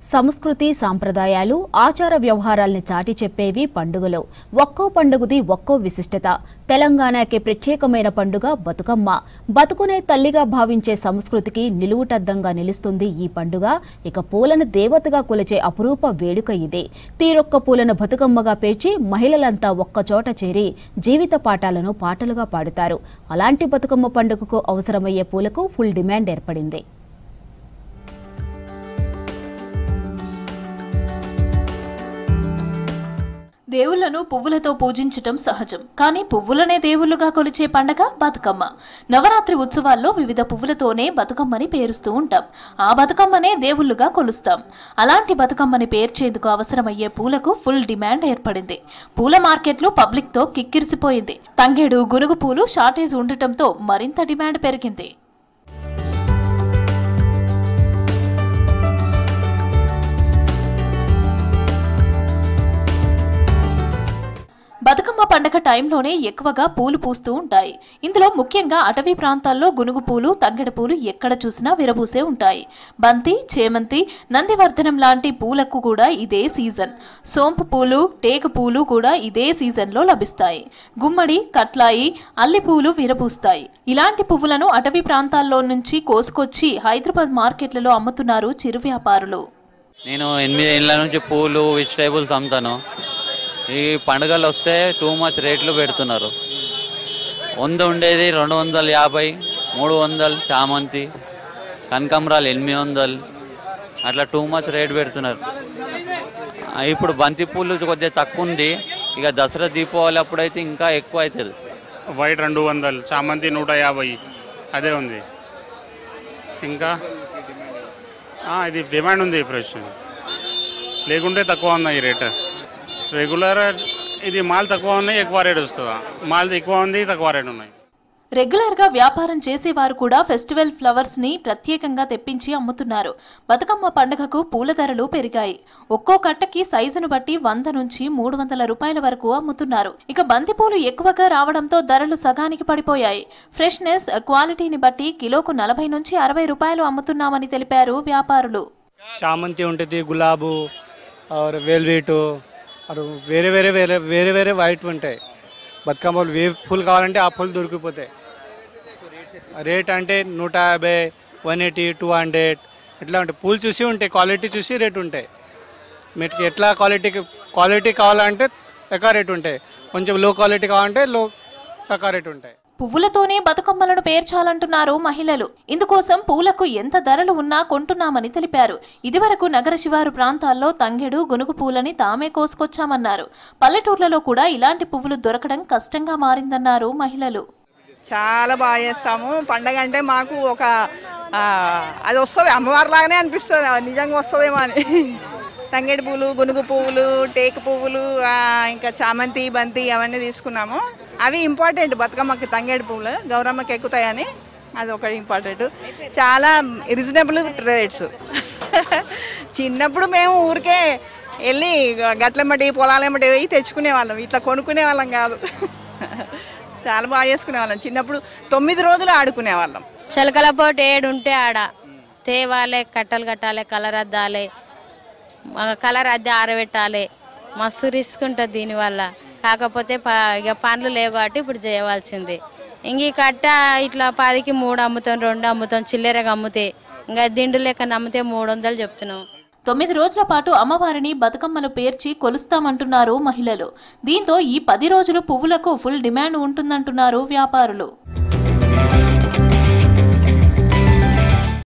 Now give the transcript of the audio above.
సంస్కృతి సాంప్రదాయాలు ఆచార వ్యవహారాల్ని చాటి చెప్పేవి పండుగలు. ఒక్కో పండుగది ఒక్కో విశిష్టత. తెలంగాణకి ప్రత్యేకమైన పండుగ బతుకమ్మ. బతుకునే తల్లిగా భావించే సంస్కృతికి నిలువుటద్దంగా నిలుస్తుంది ఈ పండుగ. ఇక పూలను దేవతగా కొలిచే అపురూప వేడుక ఇదే. తీరొక్క పూలను బతుకమ్మగా పేర్చి మహిళలంతా ఒక్కచోట చేరి జీవిత పాఠాలను పాటలుగా పాడుతారు. అలాంటి బతుకమ్మ పండుగకు అవసరమయ్యే పూలకు ఫుల్ డిమాండ్ ఏర్పడింది. దేవుళ్లను పువ్వులతో పూజించటం సహజం. కానీ పువ్వులనే దేవుళ్లుగా కొలిచే పండగ బతుకమ్మ. నవరాత్రి ఉత్సవాల్లో వివిధ పువ్వులతోనే బతుకమ్మని పేరుస్తూ ఉంటాం. ఆ బతుకమ్మనే దేవుళ్లుగా కొలుస్తాం. అలాంటి బతుకమ్మని పేర్చేందుకు అవసరమయ్యే పూలకు ఫుల్ డిమాండ్ ఏర్పడింది. పూల మార్కెట్లు పబ్లిక్తో కిక్కిరిసిపోయింది. తంగేడు, గునుగు పూలు షార్టేజ్ ఉండటంతో మరింత డిమాండ్ పెరిగింది. బతుకమ్మ పండగ టైంలోనే ఎక్కువగా పూలు పూస్తూ ఉంటాయి. ఇందులో ముఖ్యంగా అటవీ ప్రాంతాల్లో గునుగు పూలు, తంగెడ పూలు ఎక్కడ చూసినా విరబూసే ఉంటాయి. బంతి, చేమంతి, నందివర్ధనం లాంటి పూలకు కూడా ఇదే సీజన్. సోంపు పూలు, టేకు పూలు కూడా ఇదే సీజన్లో లభిస్తాయి. గుమ్మడి, కట్లాయి, అల్లి పూలు విరబూస్తాయి. ఇలాంటి పువ్వులను అటవీ ప్రాంతాల్లో నుంచి కోసుకొచ్చి హైదరాబాద్ మార్కెట్లలో అమ్ముతున్నారు చిరు వ్యాపారులు. నేను 8 ఏళ్ల నుంచి పూలు, వెజిటేబుల్స్ అమ్ముతాను. ఈ పండుగలు వస్తే టూ మచ్ రేట్లు పెడుతున్నారు. 100 ఉండేది 250, 300. చామంతి, కనకాంబరాలు 800, అట్లా టూ మచ్ రేట్ పెడుతున్నారు. ఇప్పుడు బంతి పూలు కొద్దిగా తక్కువ ఉంది. ఇక దసరా, దీపావళి అప్పుడైతే ఇంకా ఎక్కువ అవుతుంది. వైట్ 200, చామంతి 150 అదే ఉంది. ఇంకా ఇది డిమాండ్ ఉంది. ఫ్రెష్ లేకుంటే తక్కువ ఉన్నాయి రేట్. రెగ్యులర్ ఇది మాల్ తక్కువ ఉన్నాయి, ఎక్కువ రేట్ వస్తుందా? మాల్ ఎక్కువ ఉంది, తక్కువ రేట్ ఉన్నాయి. రెగ్యులర్ గా వ్యాపారం చేసేవారు కూడా ఫెస్టివల్ ఫ్లవర్స్ ని ప్రత్యేకంగా తెప్పించి అమ్ముతున్నారు. బతుకమ్మ పండుగకు పూల ధరలు పెరిగాయి. ఒక్కో కట్టకి సైజును బట్టి 100 నుంచి 300 రూపాయల వరకు అమ్ముతున్నారు. ఇక బంతిపూలు ఎక్కువగా రావడంతో ధరలు సగానికి పడిపోయాయి. ఫ్రెష్నెస్, క్వాలిటీని బట్టి కిలోకు 40 నుంచి 60 రూపాయలు అమ్ముతున్నామని తెలిపారు వ్యాపారులు. చామంతి ఉంటుంది, గులాబు, వెల్వెట్, వేరే వేరే వేరే వేరే వేరే వైట్ ఉంటాయి. బతుకమ్మలు ఏ పూలు కావాలంటే ఆ పూలు దొరికిపోతాయి. రేట్ అంటే 150, 180, 200 ఇట్లా ఉంటాయి. పూలు చూసి ఉంటాయి, క్వాలిటీ చూసి రేట్ ఉంటాయి. మీకు ఎట్లా క్వాలిటీ కావాలంటే ఎక్కువ రేట్ ఉంటాయి, కొంచెం లో క్వాలిటీ కావాలంటే తక్కువ రేట్ ఉంటాయి. పువ్వులతోనే బతుకమ్మలను పేర్చాలంటున్నారు మహిళలు. ఇందుకోసం పూలకు ఎంత ధరలు ఉన్నా కొంటున్నామని తెలిపారు. ఇదివరకు నగర శివారు ప్రాంతాల్లో తంగెడు, గునుగు పూలని తామే కోసుకొచ్చామన్నారు. పల్లెటూర్లలో కూడా ఇలాంటి పువ్వులు దొరకడం కష్టంగా మారిందన్నారు మహిళలు. చాలా బాగా చేస్తాము. పండగ అంటే మాకు ఒక అది వస్తుంది, అమ్మవారిలాగానే అనిపిస్తుంది. నిజంగా వస్తుందేమో అని. తంగేడు పువ్వులు, గునుగు పువ్వులు, టేకు పువ్వులు, ఇంకా చామంతి, బంతి అవన్నీ తీసుకున్నాము. అవి ఇంపార్టెంట్ బతుకమ్మకి. తంగేడు పువ్వులు గౌరమ్మకి ఎక్కుతాయని అది ఒకటి ఇంపార్టెంట్. చాలా రీజనబుల్ రేట్స్. చిన్నప్పుడు మేము ఊరికే వెళ్ళి గట్లెమ్మటి, పొలాలెమ్మటి పోయి తెచ్చుకునే వాళ్ళం, ఇట్లా కొనుక్కునే వాళ్ళం కాదు. చాలా బాగా చేసుకునే వాళ్ళం. చిన్నప్పుడు 9 రోజులు ఆడుకునే వాళ్ళం. చిలకల పోటీ 7 ఉంటే ఆడ తేవాలి, కట్టలు కట్టాలి, కలర్ అద్దాలి, కలర్ అద్దె ఆరబెట్టాలి. మస్తు రిస్క్ ఉంటుంది దీనివల్ల. కాకపోతే ఇక పనులు లేవు కాబట్టి ఇప్పుడు చేయవలసింది. ఇంక ఈ కట్ట ఇట్లా 10కి 3 అమ్ముతాం, 2 అమ్ముతాం. చిల్లరగా అమ్ముతే ఇంకా దిండు లెక్క అమ్మితే 300 చెప్తున్నాం. 9 రోజుల పాటు అమ్మవారిని బతుకమ్మలు పేర్చి కొలుస్తామంటున్నారు మహిళలు. దీంతో ఈ 10 రోజులు పువ్వులకు ఫుల్ డిమాండ్ ఉంటుందంటున్నారు వ్యాపారులు.